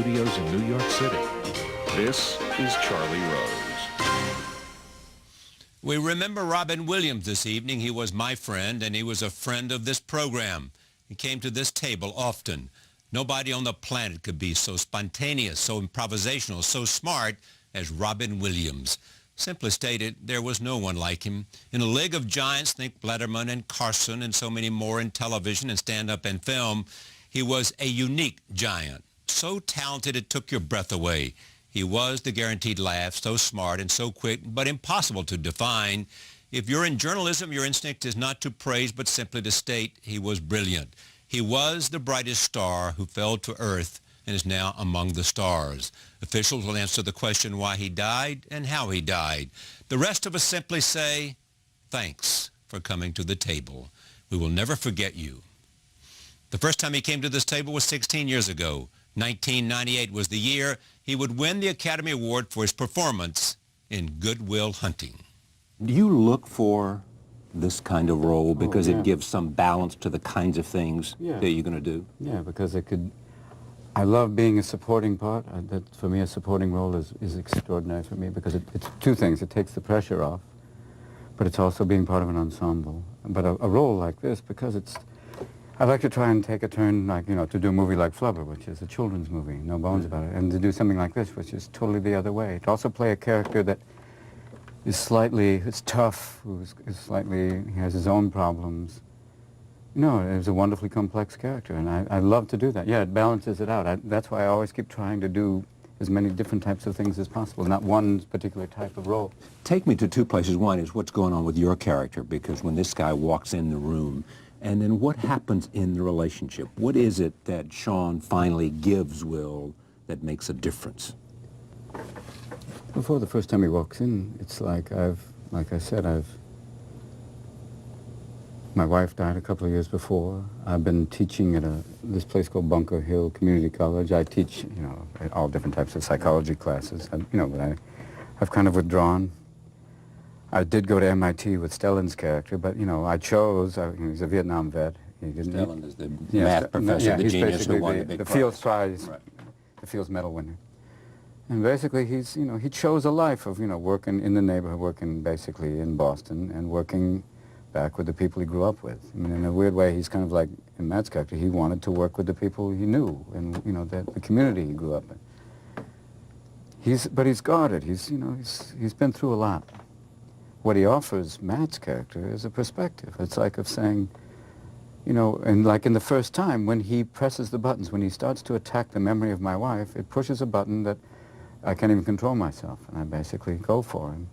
studios in New York City. This is Charlie Rose. We remember Robin Williams this evening. He was my friend, and he was a friend of this program. He came to this table often. Nobody on the planet could be so spontaneous, so improvisational, so smart as Robin Williams. Simply stated, there was no one like him. In a league of giants, think Letterman and Carson and so many more in television and stand-up and film, he was a unique giant. So talented it took your breath away. He was the guaranteed laugh, so smart and so quick, but impossible to define. If you're in journalism, your instinct is not to praise, but simply to state he was brilliant. He was the brightest star who fell to earth and is now among the stars. Officials will answer the question why he died and how he died. The rest of us simply say, thanks for coming to the table. We will never forget you. The first time he came to this table was 16 years ago. 1998 was the year he would win the Academy Award for his performance in Good Will Hunting. Do you look for this kind of role because it gives some balance to the kinds of things that you're going to do? Yeah, because it could... I love being a supporting part. For me, a supporting role is extraordinary for me because it's two things. It takes the pressure off, but it's also being part of an ensemble. But a role like this, because it's... I like to try and take a turn, like, to do a movie like Flubber, which is a children's movie, no bones about it, and to do something like this, which is totally the other way. To also play a character that is slightly, it's tough, he has his own problems. It's a wonderfully complex character, and I love to do that. Yeah, it balances it out. That's why I always keep trying to do as many different types of things as possible, not one particular type of role. Take me to two places. One is what's going on with your character, because when this guy walks in the room, and then what happens in the relationship? What is it that Sean finally gives Will that makes a difference? Before the first time he walks in, it's like my wife died a couple of years before. I've been teaching at this place called Bunker Hill Community College. I teach, all different types of psychology classes, but I've kind of withdrawn. I did go to MIT with Stellan's character, but, I chose, he's a Vietnam vet. Stellan is the math professor, the genius who won the big the Fields Prize, the Fields Medal winner. And basically, he chose a life of, working in the neighborhood, working basically in Boston, and working back with the people he grew up with. I mean, in a weird way, he's kind of like, in Matt's character, he wanted to work with the people he knew, and, the community he grew up in. But he's guarded. He's been through a lot. What he offers Matt's character is a perspective. It's like of saying, and like in the first time, when he presses the buttons, when he starts to attack the memory of my wife, it pushes a button that I can't even control myself, and I basically go for him.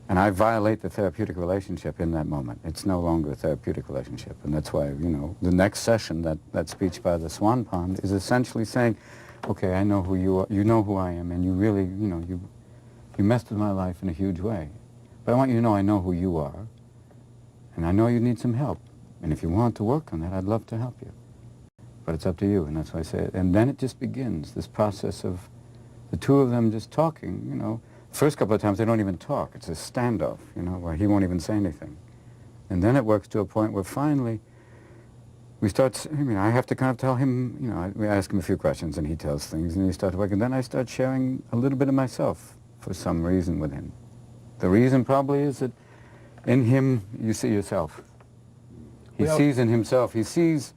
And I violate the therapeutic relationship in that moment. It's no longer a therapeutic relationship, and that's why, the next session, that speech by the Swan Pond, is essentially saying, okay, I know who you are, you know who I am, and you really, you messed with my life in a huge way. But I want you to know I know who you are, and I know you need some help. And if you want to work on that, I'd love to help you. But it's up to you, and that's why I say it. And then it just begins, this process of the two of them just talking, First couple of times they don't even talk. It's a standoff, where he won't even say anything. And then it works to a point where finally we start, I have to kind of tell him, we ask him a few questions and he tells things and he starts working. Then I start sharing a little bit of myself for some reason with him. The reason probably is that in him you see yourself. He sees in himself, he sees,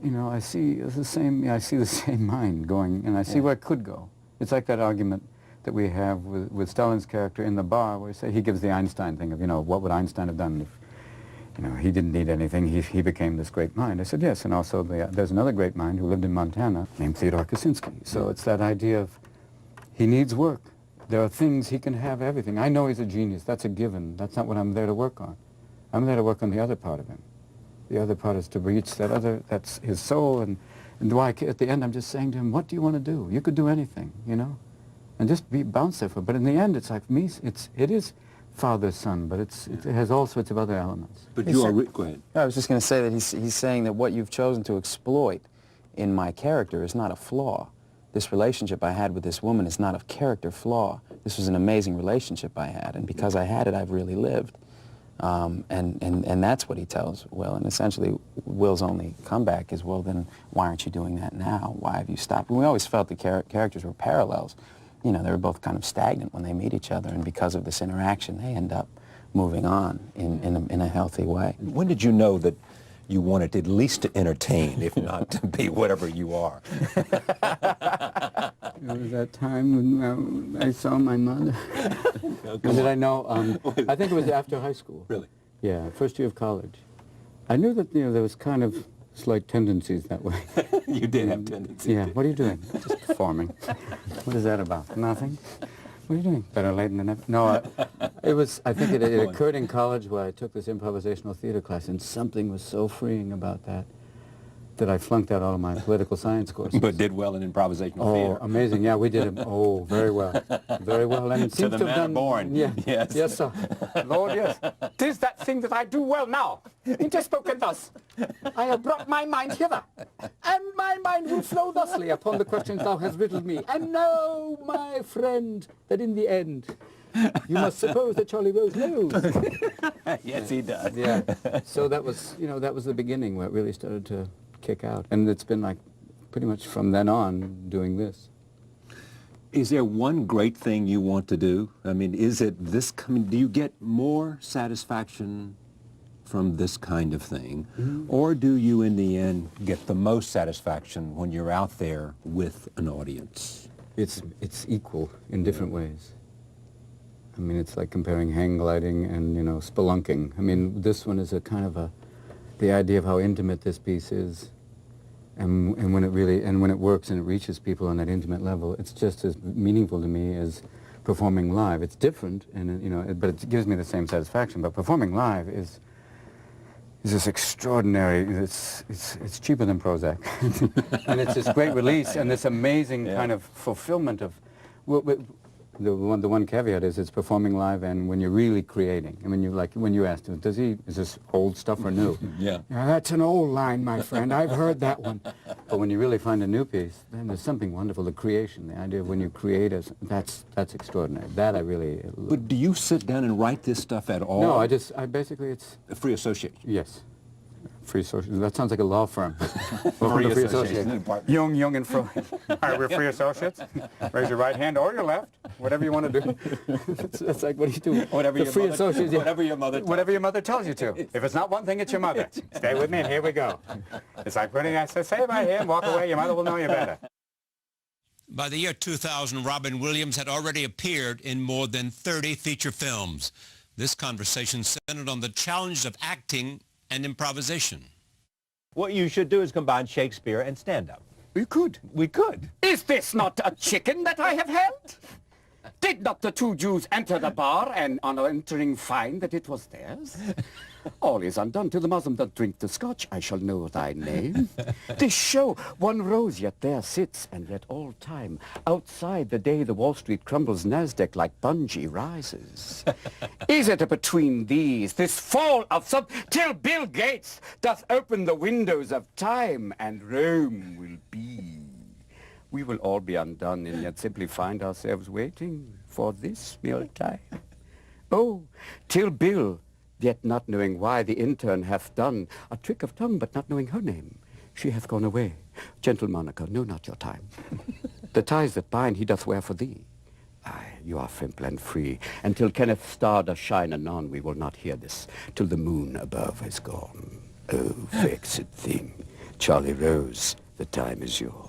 I see the same mind going, and I see where it could go. It's like that argument that we have with Stellan's character in the bar, where he gives the Einstein thing of, what would Einstein have done if, he didn't need anything, he became this great mind. I said, yes, and also there's another great mind who lived in Montana named Theodore Kaczynski. So it's that idea of he needs work. There are things, he can have everything. I know he's a genius, that's a given. That's not what I'm there to work on. I'm there to work on the other part of him. The other part is to reach that's his soul, and why at the end I'm just saying to him, what do you want to do? You could do anything, and just bounce there for it. But in the end, it's like me, it is father, son, but it has all sorts of other elements. But you are, go ahead. I was just going to say that he's saying that what you've chosen to exploit in my character is not a flaw. This relationship I had with this woman is not a character flaw. This was an amazing relationship I had, and because I had it, I've really lived. And that's what he tells Will. And essentially, Will's only comeback is, well, then why aren't you doing that now? Why have you stopped? And we always felt the characters were parallels. You know, they were both kind of stagnant when they meet each other, and because of this interaction, they end up moving on in a healthy way. When did you know that you wanted at least to entertain, if not to be whatever you are? It was that time when I saw my mother. When did I know? I think it was after high school. Really? Yeah, first year of college. I knew that, you know, there was kind of slight tendencies that way. You did have tendencies. Yeah, what are you doing? Just performing. What is that about? Nothing? What are you doing? Better late than never. No, it was, I think it occurred in college where I took this improvisational theater class, and something was so freeing about that I flunked out all of my political science courses. But did well in improvisational Oh, theater. amazing. Yeah, we did it. Oh, very well. Very well. And it seems the to have manner done... born. Yeah. Yes. Yes, sir. Lord, yes. 'Tis that thing that I do well now. Interspoken thus. I have brought my mind hither, and my mind will flow thusly upon the questions thou hast riddled me. And know, my friend, that in the end, you must suppose that Charlie Rose knows. Yes, he does. Yeah. So that was, you know, that was the beginning where it really started to kick out. And it's been like pretty much from then on doing this. Is there one great thing you want to do? I mean, is it this, do you get more satisfaction from this kind of thing? Mm-hmm. Or do you, in the end, get the most satisfaction when you're out there with an audience? It's equal in different ways. I mean, it's like comparing hang gliding and, you know, spelunking. I mean, this one is a kind of the idea of how intimate this piece is, and when it works and it reaches people on that intimate level, it's just as meaningful to me as performing live. It's different, and you know, but it gives me the same satisfaction. But performing live is this extraordinary. It's cheaper than Prozac, and it's this great release and this amazing kind of fulfillment of. The one caveat is it's performing live, and when you're really creating. I mean, when you asked him, is this old stuff or new? Yeah. That's an old line, my friend. I've heard that one. But when you really find a new piece, then there's something wonderful. The creation, the idea of when you create, that's extraordinary. That I really. But do you sit down and write this stuff at all? No, I basically it's. A free association. Yes. Free association. That sounds like a law firm. Free association. Young and Freud. All right, we're free associates. Raise your right hand or your left, whatever you want to do. It's like, what do you do? Whatever your mother tells you to. If it's not one thing, it's your mother. Stay with me, and here we go. It's like putting, I say right here and walk away. Your mother will know you better. By the year 2000, Robin Williams had already appeared in more than 30 feature films. This conversation centered on the challenge of acting and improvisation. What you should do is combine Shakespeare and stand-up. We could. We could. Is this not a chicken that I have held? Did not the two Jews enter the bar and on entering find that it was theirs? All is undone till the Muslim doth drink the Scotch. I shall know thy name. This show, one rose yet there sits, and yet all time, outside the day the Wall Street crumbles, NASDAQ like bungee rises. Is it between these, this fall of some, till Bill Gates doth open the windows of time, and Rome will be? We will all be undone, and yet simply find ourselves waiting for this mealtime. Oh, till Bill, yet not knowing why, the intern hath done a trick of tongue, but not knowing her name, she hath gone away. Gentle Monica, know not your time. The ties that bind he doth wear for thee. Aye, you are simple and free, and till Kenneth's star does shine anon, we will not hear this, till the moon above is gone. Oh, vexed thing, Charlie Rose, the time is yours.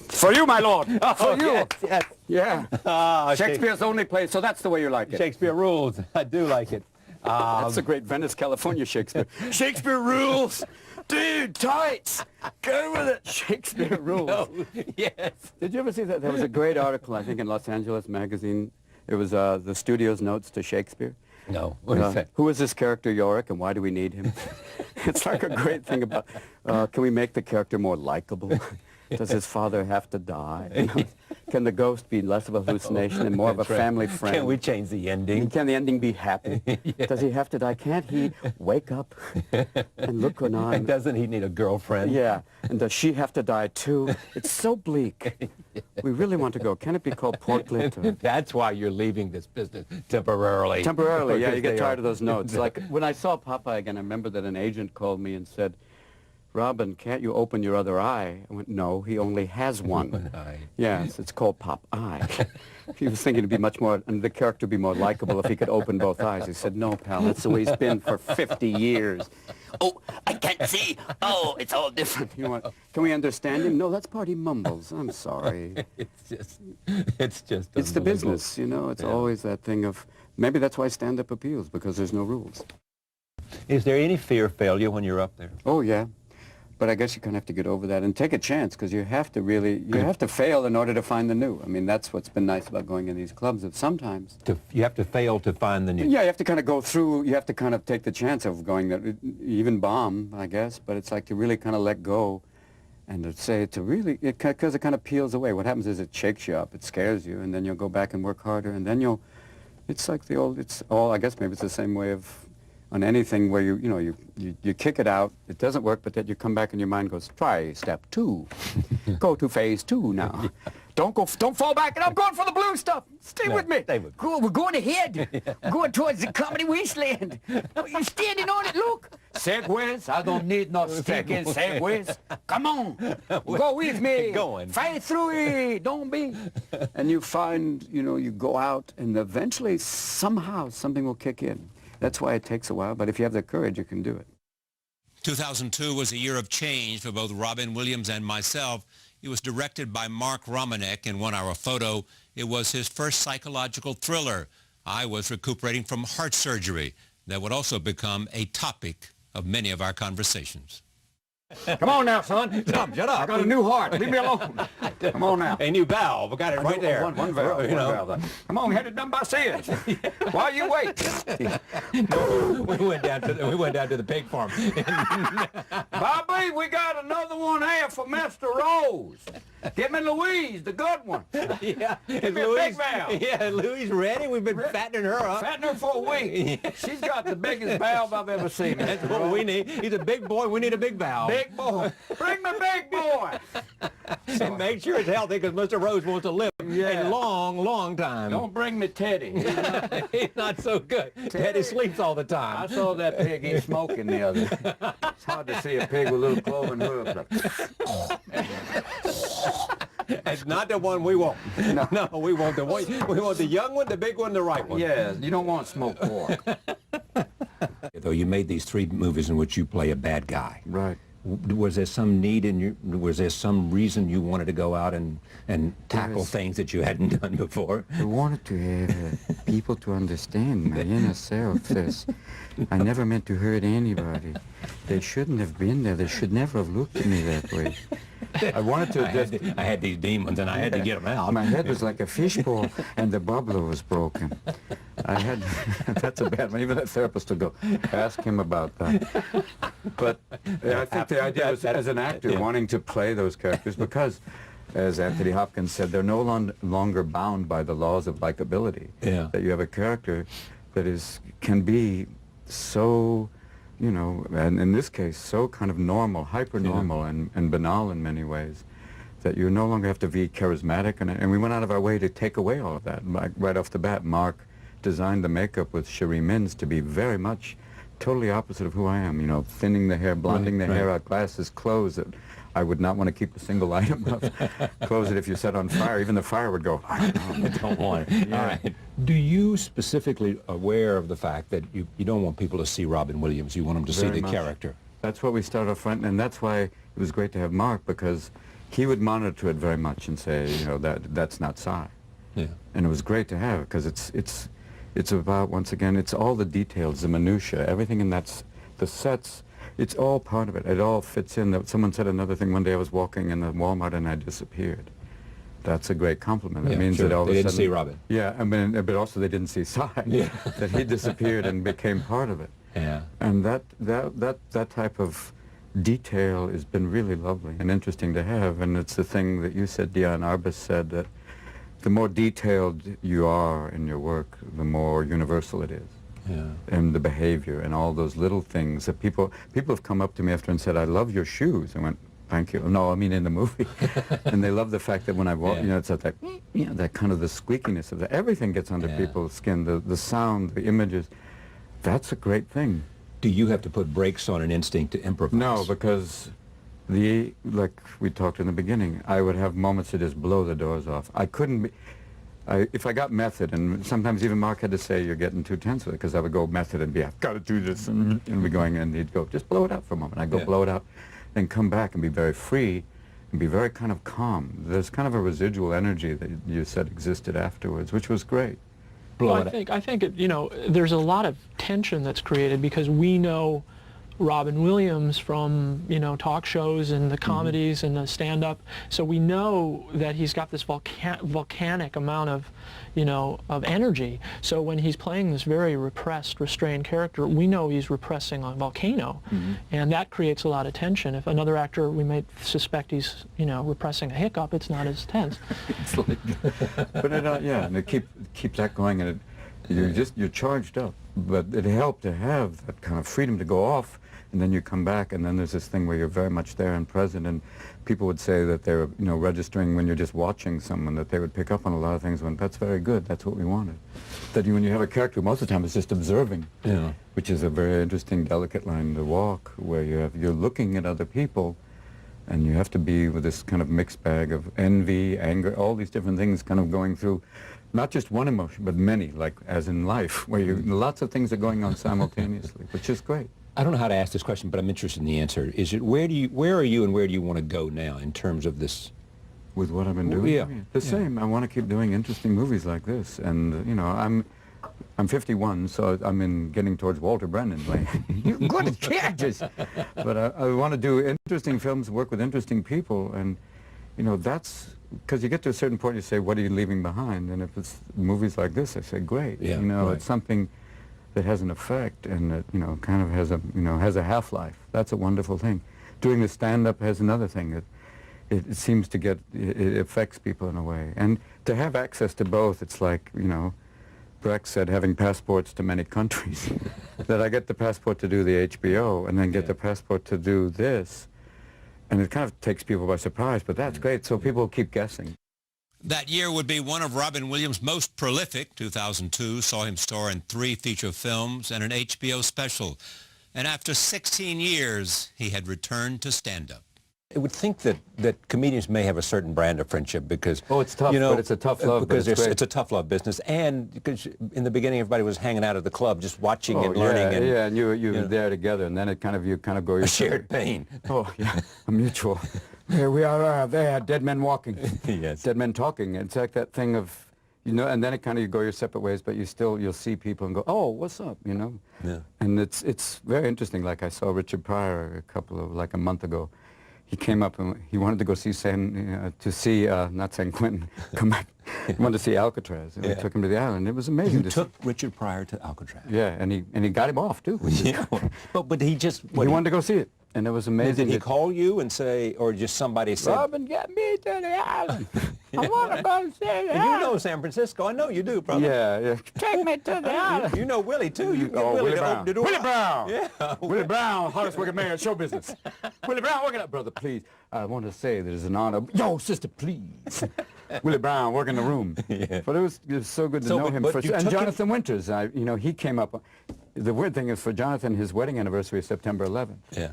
For you, my lord! For you! Yes. Yeah. Shakespeare's only play, so that's the way you like it. Shakespeare rules. I do like it. That's the great Venice, California Shakespeare. Shakespeare rules! Dude, tights! Go with it! Shakespeare rules. Yes. Did you ever see that? There was a great article, I think, in Los Angeles Magazine. It was the studio's notes to Shakespeare. No. What do you say? Who is this character, Yorick, and why do we need him? It's like a great thing about, can we make the character more likable? Does his father have to die? You know, can the ghost be less of a hallucination and more of a That's right. family friend? Can we change the ending? Can the ending be happy? Does he have to die? Can't he wake up and look on? And doesn't he need a girlfriend? Yeah, and does she have to die too? It's so bleak. We really want to go. Can it be called Portlet? Or... That's why you're leaving this business temporarily. Temporarily, yeah, Because you get they tired are- of those notes. Like when I saw Popeye again, I remember that an agent called me and said, "Robin, can't you open your other eye?" I went, "No, he only has one." eye. Yes, it's called Popeye. He was thinking it'd be much more, and the character would be more likable if he could open both eyes. He said, "No, pal, that's the way he's been for 50 years." "Oh, I can't see. Oh, it's all different." You know what? Can we understand him? "No, that's part he mumbles. I'm sorry." It's just It's the unbelievable. business, you know. It's always that thing of, maybe that's why stand-up appeals, because there's no rules. Is there any fear of failure when you're up there? Oh, yeah. But I guess you kind of have to get over that and take a chance, because you have to really, you have to fail in order to find the new. I mean, that's what's been nice about going in these clubs, that sometimes, You have to fail to find the new. yeah, you have to kind of go through, you have to kind of take the chance of going that, even bomb, I guess, but it's like to really kind of let go and to say, to really, because it kind of peels away. What happens is it shakes you up, it scares you, and then you'll go back and work harder, and then you'll, it's like the old, it's all, I guess maybe it's the same way of, on anything where you kick it out, it doesn't work, but then you come back and your mind goes, try step 2. Go to phase 2 now. Don't fall back, and I'm going for the blue stuff. Stay with me. Stay with me. Go, we're going ahead. We're going towards the comedy wasteland. You're standing on it, look. Segways, I don't need no sticking segways. Come on, go with me. Keep going. Fight through it, don't be. And you find, you go out, and eventually, somehow, something will kick in. That's why it takes a while, but if you have the courage, you can do it. 2002 was a year of change for both Robin Williams and myself. It was directed by Mark Romanek in 1 Hour Photo. It was his first psychological thriller. I was recuperating from heart surgery. That would also become a topic of many of our conversations. Come on now, son. Tom, shut up. I got a new heart. Leave me alone. Come on now. A new valve. We got it right there. One valve. You know. One valve. Come on, had it done by Sid. While you wait. we went down to the pig farm. Bobby, we got another one here for Mr. Rose. Give me Louise, the good one. Yeah, Give me a big valve. Yeah, Louise ready. We've been fattening her up. Fatten her for a week. She's got the biggest valve I've ever seen. That's what we need. He's a big boy. We need a big valve. Big boy. Bring me big boy. And make sure it's healthy, because Mr. Rose wants to live a long, long time. Don't bring me Teddy. He's not so good. Teddy sleeps all the I time. saw that pig eat smoking the other day. It's hard to see a pig with little cloven hooves. It's not the one we want. No, we want the one. We want the young one, the big one, the right one. Yeah, you don't want smoked pork. Though you made these 3 movies in which you play a bad guy. Right. Was there some need in you, was there some reason you wanted to go out and tackle was- things that you hadn't done before? I wanted to have people to understand my inner self. This. I never meant to hurt anybody. They shouldn't have been there. They should never have looked at me that way. I wanted to just... I had these demons and I had to get them out. My head was like a fishbowl, and the bubbler was broken. I had... That's a bad one. Even that therapist would go, ask him about that. But I think the idea was, as an actor, wanting to play those characters, because, as Anthony Hopkins said, they're no longer bound by the laws of likability. Yeah. That you have a character that can be so... and in this case, so kind of normal, hyper-normal, and banal in many ways, that you no longer have to be charismatic. And we went out of our way to take away all of that. Right off the bat, Mark designed the makeup with Cherie Mins to be very much totally opposite of who I am. Thinning the hair, blonding the hair out, glasses, clothes that I would not want to keep a single item of. Clothes that if you set on fire, even the fire would go, I don't want it. All right. Do you specifically aware of the fact that you don't want people to see Robin Williams? You want them to see Very the much. character? That's what we started off front, and that's why it was great to have Mark, because he would monitor it very much and say, that's not Cy. Yeah. And it was great to have, because it's about, once again, it's all the details, the minutia, everything in the sets. It's all part of it. It all fits in. Someone said another thing one day. I was walking in the Walmart and I disappeared. That's a great compliment. Yeah, It means sure. that all They of a didn't sudden... see Robin. Yeah, but also they didn't see Cy. Yeah. That he disappeared and became part of it. Yeah. And that type of detail has been really lovely and interesting to have, and it's the thing that you said, Dion Arbus said, that the more detailed you are in your work, the more universal it is. Yeah. And the behavior and all those little things that people have come up to me after and said, I love your shoes. I went, thank you. No, I mean in the movie. And they love the fact that when I walk, Yeah. you know, it's that, you know, that kind of the squeakiness of that. Everything gets under Yeah. people's skin, the sound, the images. That's a great thing. Do you have to put brakes on an instinct to improvise? No, because like we talked in the beginning, I would have moments to just blow the doors off. I couldn't be, if I got method, and sometimes even Mark had to say, you're getting too tense with it, because I would go method and be, I've got to do this, and be going, and he'd go, just blow it out for a moment. I'd go Yeah. blow it out, then come back and be very free, and be very kind of calm. There's kind of a residual energy that you said existed afterwards, which was great. Blow Well, it out. I think it, you know, there's a lot of tension that's created because we know Robin Williams from, you know, talk shows and the comedies and the stand-up. So we know that he's got this volcanic amount of, you know, of energy. So when he's playing this very repressed, restrained character, we know he's repressing a volcano. And that creates a lot of tension. If another actor, we might suspect he's, you know, repressing a hiccup, it's not as tense. It's like, but it, yeah, and it keeps that going, and you're charged up. But it helped to have that kind of freedom to go off, and then you come back, and then there's this thing where you're very much there and present. And people would say that they're, you know, registering when you're just watching someone, that they would pick up on a lot of things. When that's very good. That's what we wanted. That when you have a character, most of the time it's just observing, Yeah. which is a very interesting, delicate line to walk, where you're looking at other people. And you have to be with this kind of mixed bag of envy, anger, all these different things kind of going through, not just one emotion, but many, like as in life, where lots of things are going on simultaneously, which is great. I don't know how to ask this question, but I'm interested in the answer. Is it where are you and where do you want to go now in terms of this? With what I've been doing? Yeah. The same. I want to keep doing interesting movies like this. And, you know, I'm 51, so I'm getting towards Walter Brennan. Like, you're good at characters. But I want to do interesting films, work with interesting people. And, you know, that's, because you get to a certain point, you say, what are you leaving behind? And if it's movies like this, I say, great. Yeah, you know, right. it's something that has an effect and that, you know, kind of has a half-life. That's a wonderful thing. Doing the stand-up has another thing. It seems to it affects people in a way. And to have access to both, it's like, you know, Brecht said, having passports to many countries, that I get the passport to do the HBO and then get the passport to do this. And it kind of takes people by surprise, but that's great, so people keep guessing. That year would be one of Robin Williams' most prolific. 2002 saw him star in 3 feature films and an HBO special. And after 16 years, he had returned to stand-up. I would think that comedians may have a certain brand of friendship because... Oh, it's tough, you know, but it's a tough love, but because it's great. it's a tough love business. And because in the beginning, everybody was hanging out at the club, just watching and yeah, learning. yeah, and you're know, there together, and then you kind of go your a shared pain. Oh, yeah, a mutual. Here we are there, dead men walking. Yes. Dead men talking. It's like that thing of, you know, and then it kind of, you go your separate ways, but you'll see people and go, oh, what's up, you know? Yeah. And it's very interesting. Like I saw Richard Pryor a month ago. He came up and he wanted to go see not San Quentin, come back. He wanted to see Alcatraz. And we took him to the island. It was amazing. You took Richard Pryor to Alcatraz. Yeah, and he got him off too. Yeah. But he just... He wanted to go see it. And it was amazing. Did he call you and say, or just somebody said... Robin, get me to the island. I want to go see the You island. know San Francisco. I know you do, brother. Yeah. Take me to the island. You know Willie, too. You can get Oh, Willie Willie to Brown. open the door. Willie Brown. Yeah. Willie Brown, hardest working man in show business. Willie Brown, working up, brother, please. I want to say that it's an honor. Yo, sister, please. Willie Brown, work in the room. Yeah. But it was so good to So, know him. but you And took him- Jonathan Winters, you know, he came up. The weird thing is for Jonathan, his wedding anniversary is September 11th. Yeah.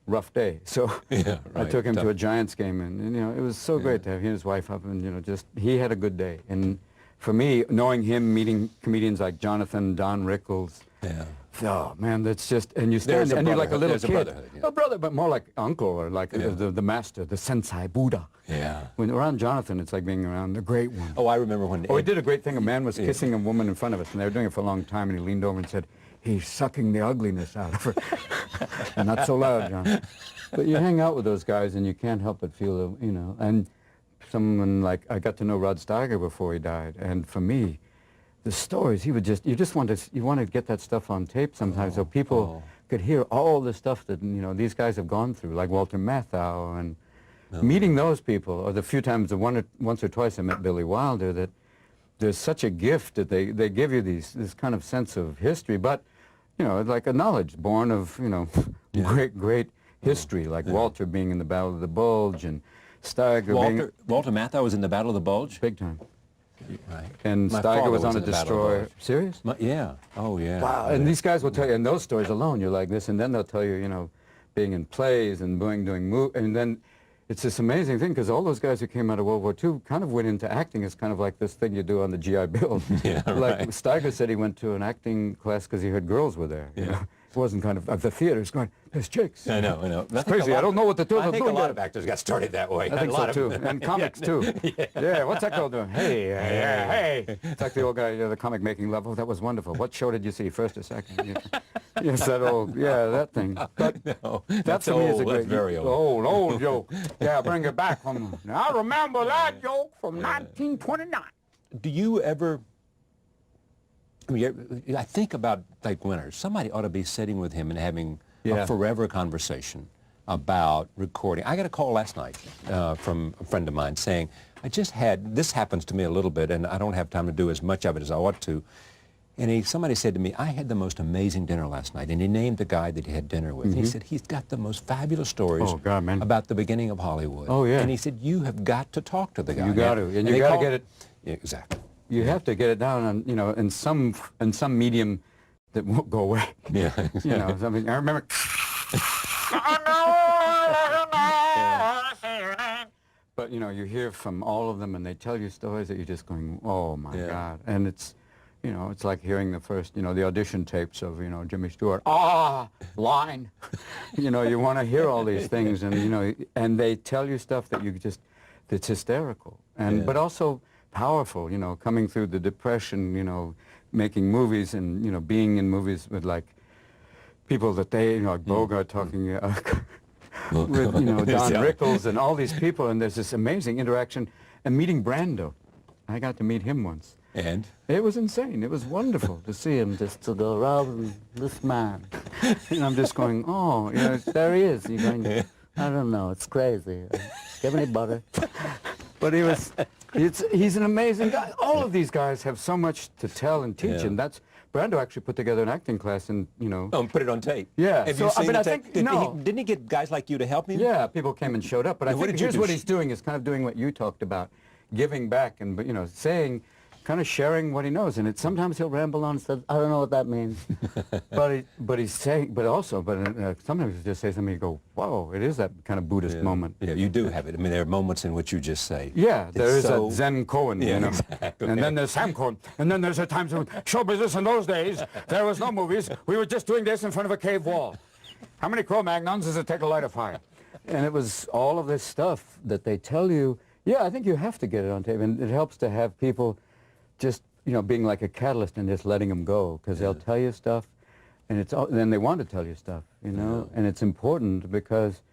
Rough day. So Yeah, I right. took him to Tough. a Giants game, and you know, it was so great to have he and his wife up, and you know, just he had a good day. And for me, knowing him, meeting comedians like Jonathan, Don Rickles, Yeah. oh man, that's just, and you There's stand a and you're like a brotherhood. little There's a kid, brotherhood, yeah. a brother, but more like uncle or like Yeah. the master, the sensei, Buddha. Yeah. When around Jonathan, it's like being around the great one. Oh, I remember when... Oh, he did a great thing. A man was kissing a woman in front of us, and they were doing it for a long time, and he leaned over and said, he's sucking the ugliness out of her. And not so loud, John. But you hang out with those guys, and you can't help but feel, you know, and someone like, I got to know Rod Steiger before he died, and for me, the stories, he would just, you want to get that stuff on tape sometimes, so people could hear all the stuff that, you know, these guys have gone through, like Walter Matthau, and meeting those people, or the few times, once or twice I met Billy Wilder, that there's such a gift that they give you this kind of sense of history, but, you know, like a knowledge born of, you know, great history, like Walter being in the Battle of the Bulge, and Steiger being... Walter Matthau was in the Battle of the Bulge? Big time. Right. And My Steiger father was on a in the Battle of the destroyer. Bulge. Serious? Yeah. Oh, yeah. Wow. And these guys will tell you, and those stories alone, you're like this, and then they'll tell you, you know, being in plays and doing movies, and then it's this amazing thing, because all those guys who came out of World War II kind of went into acting as kind of like this thing you do on the GI Bill. Yeah, like right. Steiger said he went to an acting class because he heard girls were there. You know? It wasn't kind of the theater's going, there's chicks. I know. It's crazy. I don't know what the two I are think doing. a lot of actors got started that way. I think so too, and comics too. Yeah, what's that girl doing? Hey. It's like the old guy, the comic making level. That was wonderful. What show did you see, first or second? Yes, that old, that thing. But No, that to me is a old. great, That's very old. old joke. Yeah, bring it back from. I remember that joke from 1929. Do you ever... I mean, I think about Blake Winters. Somebody ought to be sitting with him and having a forever conversation about recording. I got a call last night from a friend of mine saying, I just had, this happens to me a little bit, and I don't have time to do as much of it as I ought to. And somebody said to me, I had the most amazing dinner last night. And he named the guy that he had dinner with. And he said, he's got the most fabulous stories about the beginning of Hollywood. Oh, yeah. And he said, you have got to talk to the guy. You got to, and you got to get it. Yeah, exactly. You have to get it down on, you know, in some medium that won't go away. Yeah. You know, I mean, I remember. But, you know, you hear from all of them, and they tell you stories that you're just going, oh, my God. And it's, you know, it's like hearing the first, you know, the audition tapes of, you know, Jimmy Stewart. Line. You know, you want to hear all these things, and, you know, and they tell you stuff that you just, that's hysterical. And, but also powerful, you know, coming through the Depression, you know, making movies and, you know, being in movies with, like, people that they, you know, like Bogart talking with, you know, Don Rickles and all these people, and there's this amazing interaction. And meeting Brando. I got to meet him once. And? It was insane. It was wonderful to see him just to go, Robin, this man. And I'm just going, oh, you know, there he is. You're going, I don't know, it's crazy. Give me butter. But he was, he's an amazing guy. All of these guys have so much to tell and teach, and that's, Brando actually put together an acting class and, you know. Oh, and put it on tape. Yeah. Have so, you seen I mean, the I tape? think, Didn't he get guys like you to help him? Yeah, people came and showed up. But I think here's what he's doing is kind of doing what you talked about, giving back and, you know, saying, kind of sharing what he knows. And sometimes he'll ramble on and say, I don't know what that means. but he's saying, sometimes he'll just say something, you go, whoa, it is that kind of Buddhist moment. Yeah, you do have it. I mean, there are moments in which you just say. Yeah, there is a Zen Cohen, you know. Exactly. And then there's Sam Cohen. And then there's a time when show business in those days, there was no movies. We were just doing this in front of a cave wall. How many Cro-Magnons does it take to light a fire? And it was all of this stuff that they tell you. Yeah, I think you have to get it on tape. And it helps to have people just, you know, being like a catalyst and just letting them go, because they'll tell you stuff, and then they want to tell you stuff, you know, and it's important because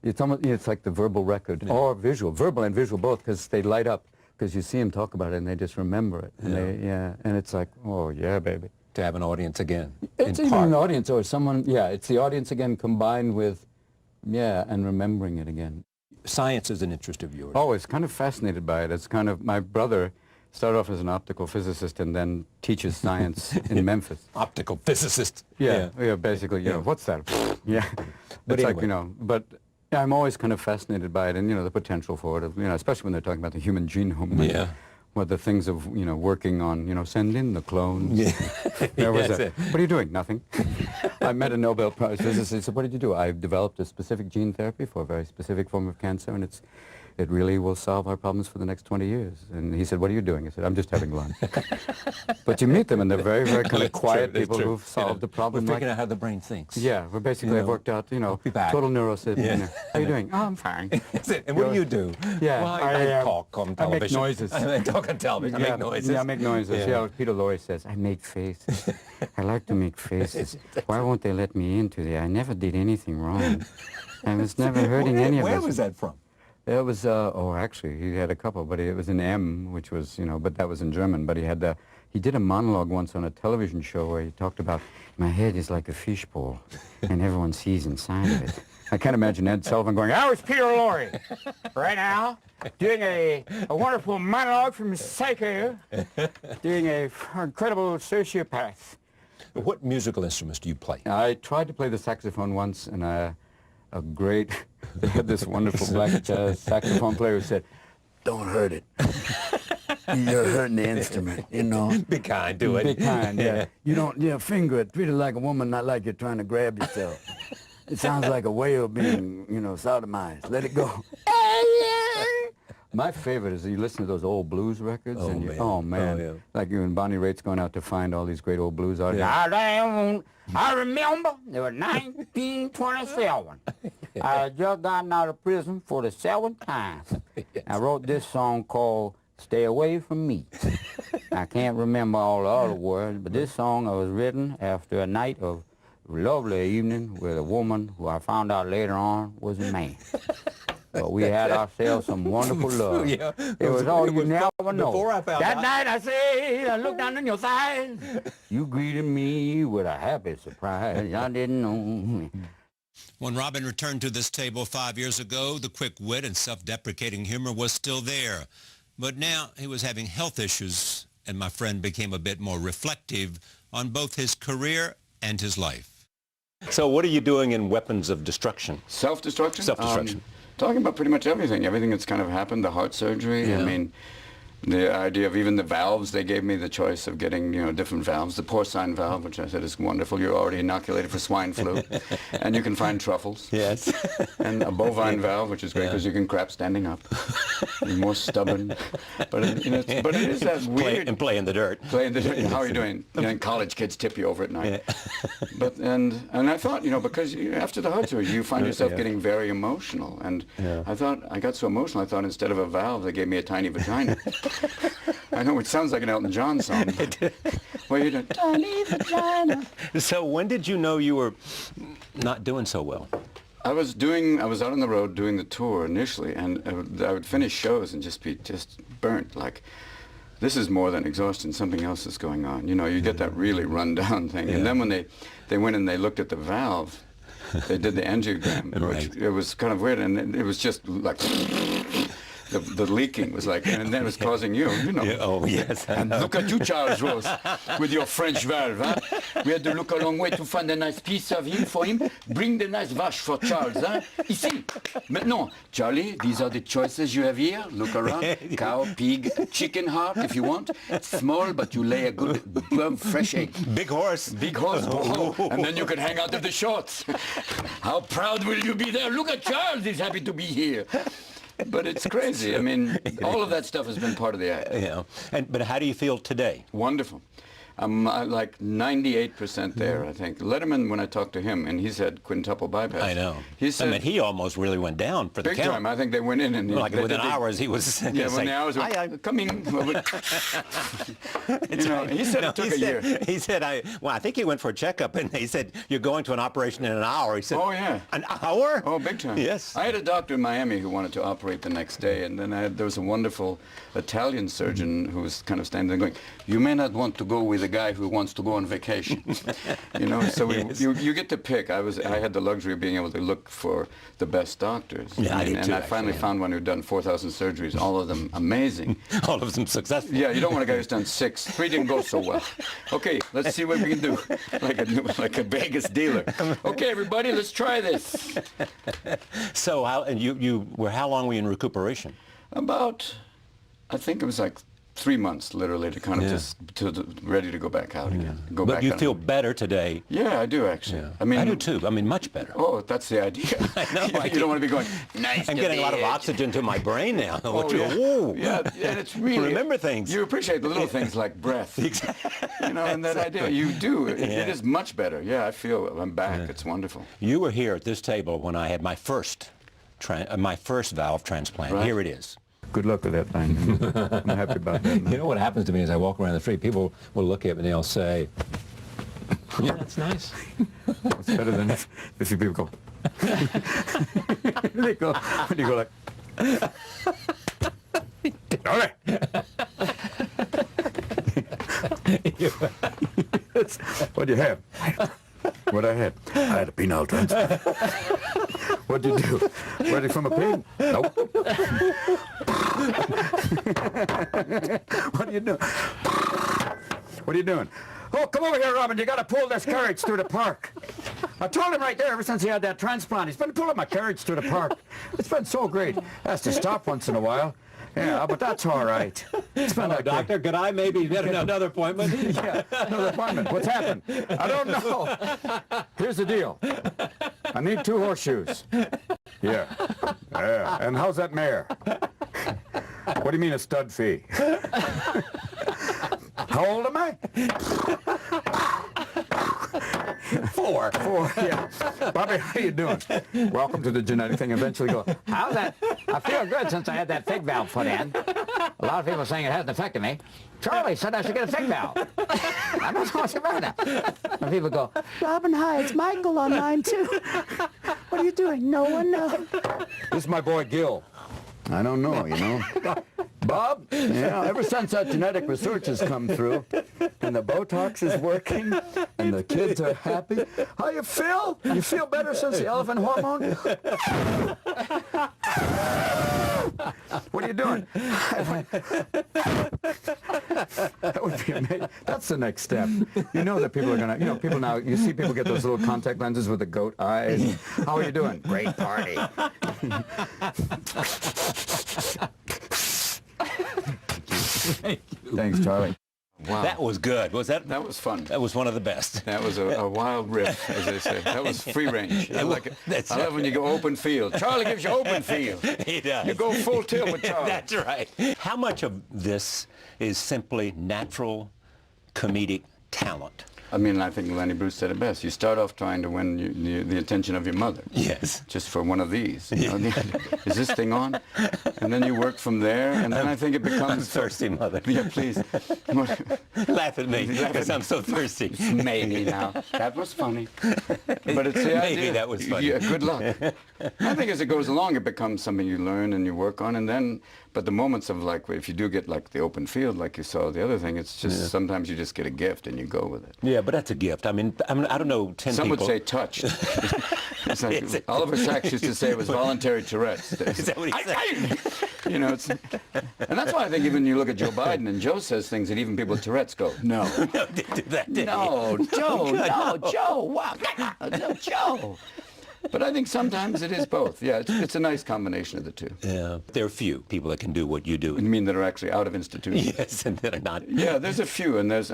it's almost, it's like the verbal record or visual, verbal and visual both, because they light up because you see them talk about it and they just remember it, and and it's like, oh yeah, baby. To have an audience again. It's even an audience or someone, it's the audience again combined with, and remembering it again. Science is an interest of yours. Always kind of fascinated by it. It's kind of, my brother started off as an optical physicist and then teaches science in Memphis. Optical physicist. Yeah, basically, you know, what's that? Yeah. But it's anyway. like, you know, but I'm always kind of fascinated by it and, you know, the potential for it, you know, especially when they're talking about the human genome. And what the things of, you know, working on, you know, send in the clones. Yeah. There was what are you doing? Nothing. I met a Nobel Prize physicist. He said, what did you do? I've developed a specific gene therapy for a very specific form of cancer, and it really will solve our problems for the next 20 years. And he said, what are you doing? I said, I'm just having lunch. But you meet them, and they're very, very kind of quiet people who've solved the problem. We're figuring out how the brain thinks. Yeah, we're basically have worked out, you know, total neurosurgeon. How are you doing? Oh, I'm fine. That's it. And what do you do? Yeah, well, I talk on television. I make noises. I talk on television. I make noises. Yeah, I make noises. Yeah, what Peter Lorre says, I make faces. I like to make faces. Why won't they let me into there? I never did anything wrong. I was never hurting any of us. Where was that from? It was, actually, he had a couple, but it was an M, which was, you know, but that was in German, but he he did a monologue once on a television show where he talked about, my head is like a fishbowl, and everyone sees inside of it. I can't imagine Ed Sullivan going, "I was Peter Lorre, right now, doing a wonderful monologue from Psycho, doing a incredible sociopath." What musical instruments do you play? I tried to play the saxophone once, and they had this wonderful black saxophone player who said, "Don't hurt it. You're hurting the instrument, you know." Be kind to it. Be kind, yeah. You don't, finger it. Treat it like a woman, not like you're trying to grab yourself. It sounds like a whale being, sodomized. Let it go. My favorite is you listen to those old blues records, and yeah. Like when Bonnie Raitt's going out to find all these great old blues artists. Yeah. I remember it was 1927. I had just gotten out of prison for the 7th time. Yes. I wrote this song called "Stay Away From Me." I can't remember all the other words, but this song was written after a night of lovely evening with a woman who I found out later on was a man. But we had ourselves some wonderful love. Yeah. It was all you never know. Before I found that out. night I said, I looked down in your thighs. You greeted me with a happy surprise. I didn't know. When Robin returned to this table 5 years ago, the quick wit and self-deprecating humor was still there. But now he was having health issues, and my friend became a bit more reflective on both his career and his life. So what are you doing in Weapons of Destruction? Self-destruction? Self-destruction. Talking about pretty much everything that's kind of happened, the heart surgery. Yeah. I mean, the idea of even the valves, they gave me the choice of getting, different valves. The porcine valve, which I said is wonderful. You're already inoculated for swine flu. And you can find truffles. Yes. And a bovine valve, which is great because you can crap standing up. You're more stubborn. But, but it is that weird... Play in the dirt. Play in the dirt. How are you doing? College kids tip you over at night. Yeah. And I thought, because after the heart surgery, you find yourself getting very emotional. And I thought, I got so emotional, I thought instead of a valve, they gave me a tiny vagina. I know it sounds like an Elton John song. Well, you do tiny vagina. So when did you know you were not doing so well? I was out on the road doing the tour initially, and I would finish shows and just be burnt. Like, this is more than exhaustion. Something else is going on. You get that really run down thing. Yeah. And then when they went and they looked at the valve, they did the angiogram, right. Which it was kind of weird, and it was just like. The leaking was like, and then it was causing you. Yeah, oh, yes. And look at you, Charles Rose, with your French valve, huh? We had to look a long way to find a nice piece of him for him. Bring the nice vache for Charles, huh? Ici. Maintenant, Charlie, these are the choices you have here. Look around. Cow, pig, chicken heart, if you want. Small, but you lay a good, fresh egg. Big horse. Big horse. Oh. And then you can hang out of the shorts. How proud will you be there? Look at Charles, he's happy to be here. But it's crazy. I mean, all of that stuff has been part of the act. Yeah. But how do you feel today? Wonderful. I'm like 98% there, I think. Letterman, when I talked to him, and he said quintuple bypass. I know. He said, I mean, he almost really went down for the big count. time. I think they went in and... Like within hours, he was... Yeah, when the hours were coming... he said it took a year. He said, I think he went for a checkup, and he said, you're going to an operation in an hour. He said, oh, yeah. An hour? Oh, big time. Yes. I had a doctor in Miami who wanted to operate the next day, and then there was a wonderful Italian surgeon who was kind of standing there going, you may not want to go with a guy who wants to go on vacation. So Yes. you get to pick. I had the luxury of being able to look for the best doctors. Yeah, I did and too, I finally found one who'd done 4,000 surgeries, all of them amazing. All of them successful. Yeah, you don't want a guy who's done 6. 3 didn't go so well. Okay, let's see what we can do. Like a Vegas dealer. Okay, everybody, let's try this. So how long were you in recuperation? About, I think it was like 3 months, literally, to kind of just ready to go back out again. Go But back you on feel it. better today. Yeah, I do actually. Yeah. I mean, I do too. I mean, much better. Oh, that's the idea. I know. You don't want to be going, nice I'm to getting a lot of meet you." oxygen to my brain now. Oh, Which, yeah. whoa. Yeah, and it's really... Remember things. You appreciate the little things like breath. Exactly. And that idea. You do. It Yeah. is much better. Yeah, I feel I'm back. It's wonderful. You were here at this table when I had my first valve transplant. Right. Here it is. Good luck with that thing. I'm happy about that. You know what happens to me as I walk around the street? People will look at me and they'll say, Yeah, that's nice. It's better than if you people go. They go. When you go like. All right. What'd you have? What'd I have? I had a penile transplant. What'd you do? Ready from a pig? Nope. What are you doing? What are you doing? Oh, come over here, Robin. You got to pull this carriage through the park. I told him right there ever since he had that transplant. He's been pulling my carriage through the park. It's been so great. Has to stop once in a while. Yeah, but that's all right. It's been like Doctor, could I maybe get another appointment? Yeah, another appointment. What's happened? I don't know. Here's the deal. I need 2 horseshoes. Yeah. Yeah. And how's that mare? What do you mean a stud fee? How old am I? 4. 4, yeah. Bobby, how you doing? Welcome to the genetic thing. Eventually go, how's that? I feel good since I had that fig valve put in. A lot of people are saying it hasn't affected me. Charlie said I should get a fig valve. I don't know what's about it. And people go, Robin, hi, it's Michael on line 2. What are you doing? No one knows. This is my boy Gil. I don't know, you know. Bob, yeah, ever since that genetic research has come through, and the Botox is working, and the kids are happy. How you feel? You feel better since the elephant hormone? What are you doing? That would be amazing. That's the next step. You know that people are gonna, you know, people now, you see people get those little contact lenses with the goat eyes. How are you doing? Great party. Thanks, Charlie. Wow. That was good. Was that? That was fun. That was one of the best. That was a wild riff, as they say. That was free range. I like it. That's I love when you go open field. Charlie gives you open field. He does. You go full tilt with Charlie. That's right. How much of this is simply natural comedic talent? I mean, I think Lenny Bruce said it best. You start off trying to win the attention of your mother. Yes. Just for one of these. You know, is this thing on? And then you work from there, and then I think it becomes... Thirsty mother. Yeah, please. Laugh at me, because I'm so thirsty. Maybe now. That was funny. But it's the idea. Maybe that was funny. Yeah, good luck. I think as it goes along, it becomes something you learn and you work on, and then... But the moments of, like, if you do get, like, the open field, like you saw the other thing, it's just sometimes you just get a gift and you go with it. Yeah, but that's a gift. I mean, I don't know, 10 Some people... would say touched. It's like, Oliver Sacks used to say it was voluntary Tourette's. Is that what he said? You know, it's... And that's why I think even you look at Joe Biden and Joe says things that even people with Tourette's go, no. No, didn't do that, did No, he? Joe, no, Joe, wow, no, Joe. But I think sometimes it is both. Yeah, it's a nice combination of the two. Yeah. There are few people that can do what you do. You mean that are actually out of institutions? Yes, and that are not. Yeah, there's a few, and there's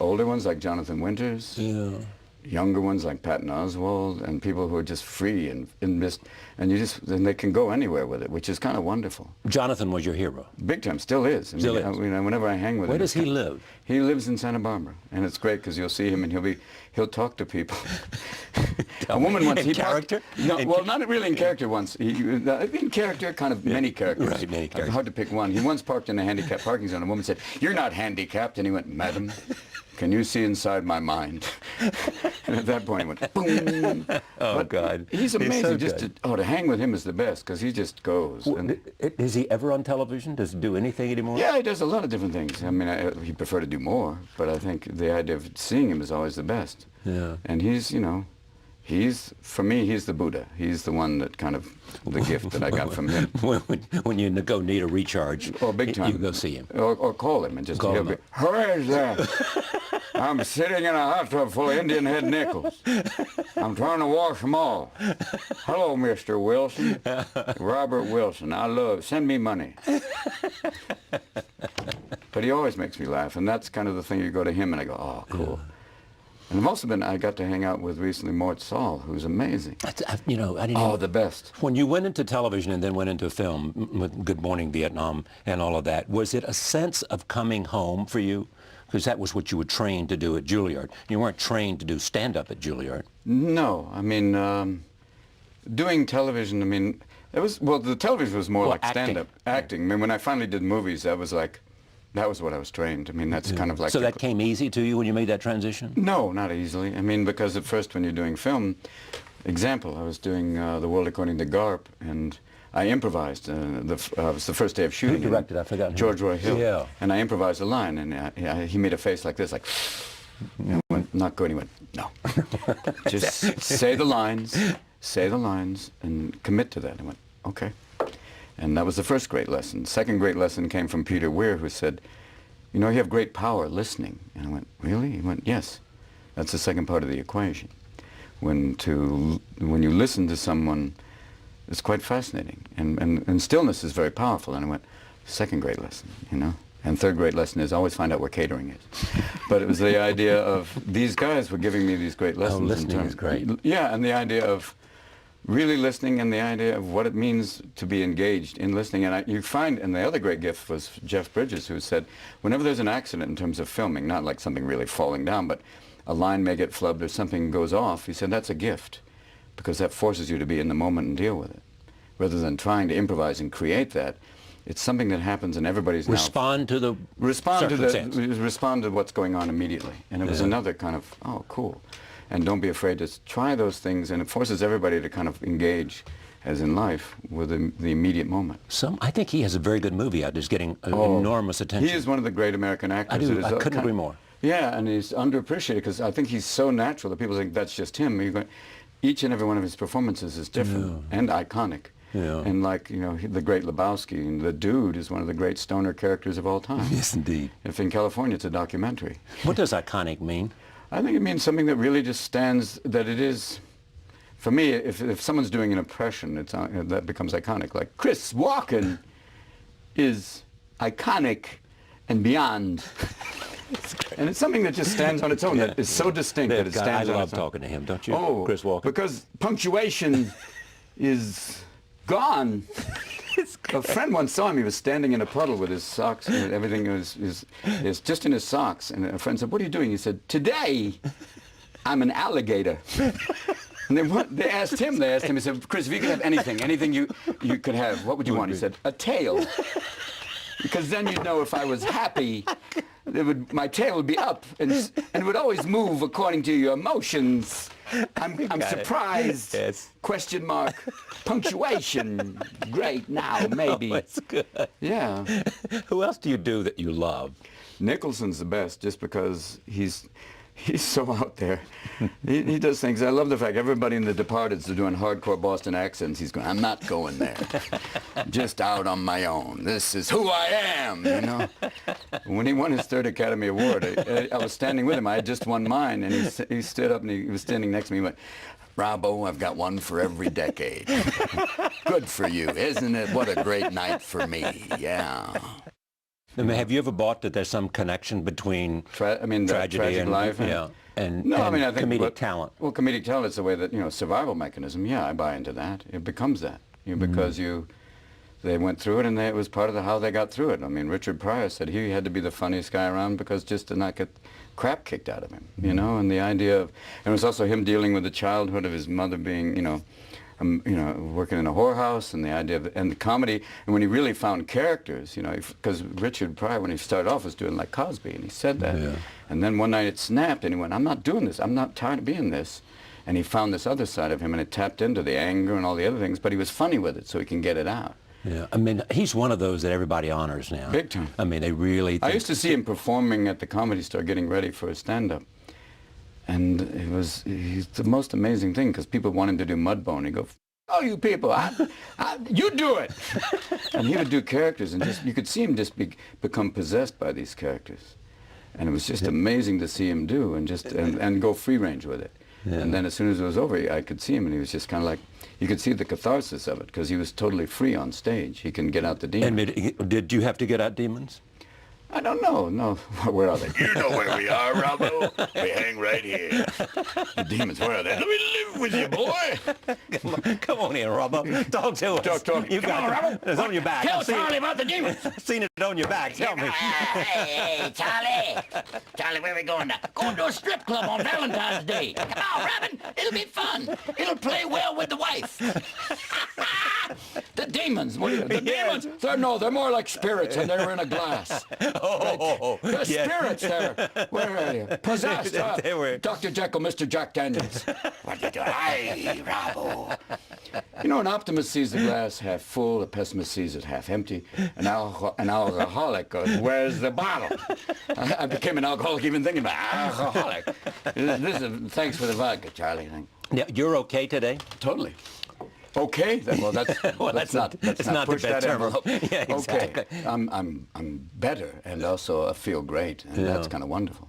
older ones like Jonathan Winters. Yeah. Younger ones like Patton Oswalt, and people who are just free and they can go anywhere with it, which is kind of wonderful. Jonathan was your hero. Big time, still is. Still is. I mean, whenever I hang with him. Where does he live? He lives in Santa Barbara, and it's great because you'll see him and he'll talk to people. A woman once. In character? No, well, not really in character once. In character, kind of many characters. Right, many characters. Hard to pick one. He once parked in a handicapped parking zone. A woman said, "You're not handicapped," and he went, "Madam, can you see inside my mind?" And at that point, he went, boom. Oh, but God. He's amazing. He's so good. To hang with him is the best, because he just goes. Is he ever on television? Does he do anything anymore? Yeah, he does a lot of different things. I mean, he'd prefer to do more, but I think the idea of seeing him is always the best. Yeah. And he's, you know, for me, he's the Buddha. He's the one that kind of, the gift that I got from him. when you go need a recharge, Oh, big time. you go see him. Or call him and just Call he'll him be, who is that? I'm sitting in a hot tub full of Indian head nickels. I'm trying to wash them all. Hello, Mr. Wilson. Robert Wilson. Send me money. But he always makes me laugh, and that's kind of the thing. You go to him and I go, oh, cool. Yeah. And I got to hang out with recently Mort Sahl, who's amazing. You know, I didn't Oh, know. the best. When you went into television and then went into film with Good Morning Vietnam and all of that, was it a sense of coming home for you? Because that was what you were trained to do at Juilliard. You weren't trained to do stand-up at Juilliard. No, I mean, doing television, I mean, the television was more like stand-up. Acting. I mean, when I finally did movies, that was what I was trained. I mean, that's kind of like... So that came easy to you when you made that transition? No, not easily. I mean, because at first when you're doing film, example. I was doing The World According to Garp, and I improvised. It was the first day of shooting. Who directed? I forgot. George Roy Hill. Yeah. And I improvised a line, and he made a face like this, like, and I went, not good. He went, no. Just say the lines, and commit to that. I went, okay. And that was the first great lesson. Second great lesson came from Peter Weir, who said, you know, you have great power listening. And I went, really? He went, yes. That's the second part of the equation. When you listen to someone, it's quite fascinating. And stillness is very powerful. And I went, second great lesson, you know? And third great lesson is always find out where catering is. But it was the idea of these guys were giving me these great lessons. Listening is great. Yeah, and the idea of really listening and the idea of what it means to be engaged in listening. And you find, and the other great gift was Jeff Bridges, who said, whenever there's an accident in terms of filming, not like something really falling down, but a line may get flubbed or something goes off, he said, that's a gift, because that forces you to be in the moment and deal with it. Rather than trying to improvise and create that, it's something that happens and everybody's respond to the respond to what's going on immediately. And it was another kind of, oh, cool. And don't be afraid to try those things, and it forces everybody to kind of engage, as in life, with the immediate moment. I think he has a very good movie out. It's getting enormous attention. He is one of the great American actors. I couldn't agree more. Yeah, and he's underappreciated because I think he's so natural that people think that's just him. Each and every one of his performances is different and iconic. Yeah. And like, you know, the great Lebowski, and the Dude is one of the great stoner characters of all time. Yes, indeed. If in California, it's a documentary. What does iconic mean? I think it means something that really just stands, that it is, for me, if someone's doing an impression, that becomes iconic. Like, Chris Walken is iconic and beyond. And it's something that just stands on its own, that is so distinct that it stands on its own. I love talking to him, don't you, Oh, Chris Walken? Because punctuation is gone. A friend once saw him. He was standing in a puddle with his socks, and everything is just in his socks. And a friend said, "What are you doing?" He said, "Today, I'm an alligator." And they asked him. He said, "Chris, if you could have anything you could have, what would you want?" He said, "A tail." Because then you'd know if I was happy, my tail would be up, and it would always move according to your emotions. I'm surprised. Yes. Question mark. Punctuation. Great. Now maybe. Oh, that's good. Yeah. Who else do you do that you love? Nicholson's the best, just because he's so out there. He does things. I love the fact everybody in The Departed's doing hardcore Boston accents. He's going, I'm not going there. Just out on my own. This is who I am, you know. When he won his third Academy Award, I was standing with him. I had just won mine, and he stood up, and he was standing next to me. He went, Robbo, I've got one for every decade. Good for you, isn't it? What a great night for me. Yeah. I mean, have you ever bought that there's some connection between tragedy and life and I think comedic talent? Well, comedic talent is the way that, you know, survival mechanism. Yeah, I buy into that. It becomes that, because they went through it, and it was part of how they got through it. I mean, Richard Pryor said he had to be the funniest guy around because just to not get crap kicked out of him, you know. And the idea of, and it was also him dealing with the childhood of his mother being, working in a whorehouse, and the idea of, and the comedy, and when he really found characters, you know, because Richard Pryor, when he started off, was doing like Cosby, and he said that. Yeah. And then one night it snapped, and he went, I'm not doing this. I'm not tired of being this. And he found this other side of him, and it tapped into the anger and all the other things, but he was funny with it, so he can get it out. Yeah, I mean, he's one of those that everybody honors now. Big time. I mean, they really I used to see him performing at the Comedy Store, getting ready for his stand-up. And he's the most amazing thing, because people want him to do Mudbone. He'd go, oh, you people, you do it. And he would do characters, and you could see him just become possessed by these characters. And it was just amazing to see him do, and go free range with it. Yeah. And then as soon as it was over, I could see him, and he was just kind of like, you could see the catharsis of it, because he was totally free on stage. He can get out the demons. And did you have to get out demons? I don't know. No, where are they? You know where we are, Robbo. We hang right here. The demons, where are they? Let me live with you, boy. Come on in, Robbo. Talk to us. Talk. You got it. Robbo. It's on your back. Tell Charlie about the demons. I've seen it on your back. Tell me. Hey, Charlie. Charlie, where are we going now? Going to a strip club on Valentine's Day. Come on, Robin. It'll be fun. It'll play well with the wife. The demons. What are you, the demons? They're more like spirits, and they're in a glass. They're spirits. Where are you? Possessed. They were. Dr. Jekyll, Mr. Jack Daniels. What are you doing? Hey, Robbo. You know, an optimist sees the glass half full, a pessimist sees it half empty. An alcoholic goes, where's the bottle? I became an alcoholic even thinking about alcoholic. Thanks for the vodka, Charlie. Yeah, you're okay today? Totally. Okay. Well, let's not push that envelope. Yeah, exactly. Okay. I'm better, and also I feel great, and that's kind of wonderful.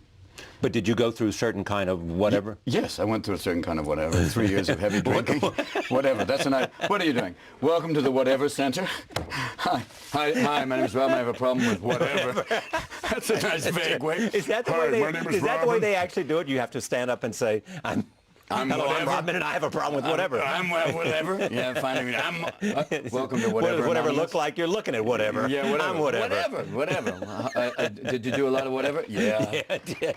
But did you go through certain kind of whatever? Yes, I went through a certain kind of whatever. 3 years of heavy drinking. Whatever. That's an. What are you doing? Welcome to the Whatever Center. Hi, my name is Rob. I have a problem with whatever. That's a nice vague way. Is that the way they actually do it? You have to stand up and say, Hello, I'm Robin, and I have a problem with whatever. I'm whatever. Yeah, finally. Welcome to whatever. Whatever look like you're looking at whatever. Yeah, whatever. I'm whatever. Whatever. Did you do a lot of whatever? Yeah.